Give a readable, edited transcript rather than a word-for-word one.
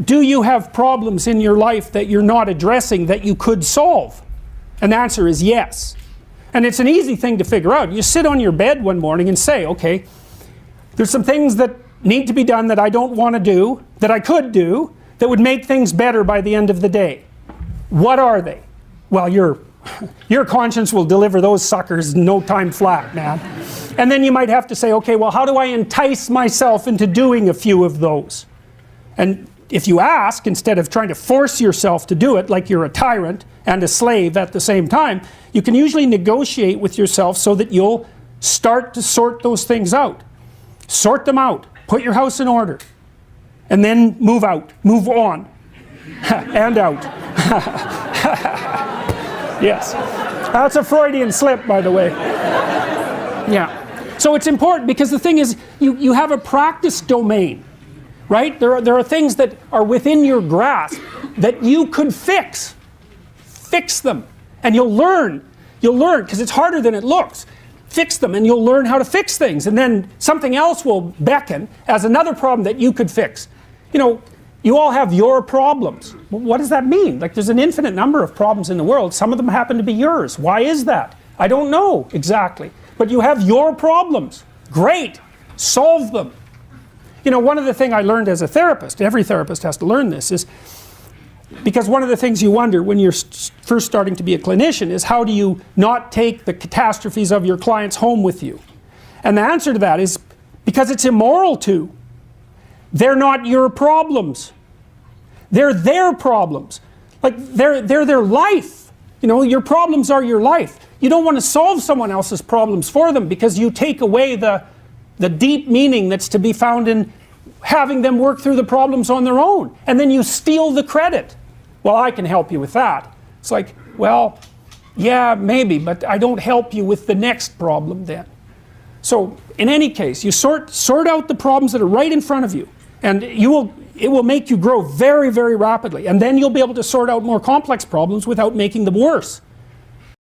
do you have problems in your life that you're not addressing that you could solve? And the answer is yes. And it's an easy thing to figure out. You sit on your bed one morning and say, okay, there's some things that need to be done that I don't want to do, that I could do, that would make things better by the end of the day. What are they? Well, your conscience will deliver those suckers in no time flat, man. And then you might have to say, okay, well, how do I entice myself into doing a few of those? And if you ask, instead of trying to force yourself to do it like you're a tyrant and a slave at the same time, you can usually negotiate with yourself so that you'll start to sort those things out. Sort them out. Put your house in order. And then move out. Move on. And out. Yes. That's a Freudian slip, by the way. Yeah. So it's important because the thing is, you have a practice domain. Right? There are things that are within your grasp that you could fix. Fix them. And you'll learn, because it's harder than it looks. Fix them and you'll learn how to fix things. And then something else will beckon as another problem that you could fix. You know, you all have your problems. What does that mean? Like, there's an infinite number of problems in the world. Some of them happen to be yours. Why is that? I don't know exactly. But you have your problems. Great. Solve them. You know, one of the things I learned as a therapist, every therapist has to learn this, is because one of the things you wonder when you're first starting to be a clinician is how do you not take the catastrophes of your clients home with you? And the answer to that is because it's immoral to. They're not your problems. They're their problems. Like, they're their life. You know, your problems are your life. You don't want to solve someone else's problems for them because you take away the deep meaning that's to be found in having them work through the problems on their own. And then you steal the credit. Well, I can help you with that. It's like, well, yeah, maybe, but I don't help you with the next problem then. So in any case, you sort out the problems that are right in front of you. And it will make you grow very, very rapidly. And then you'll be able to sort out more complex problems without making them worse.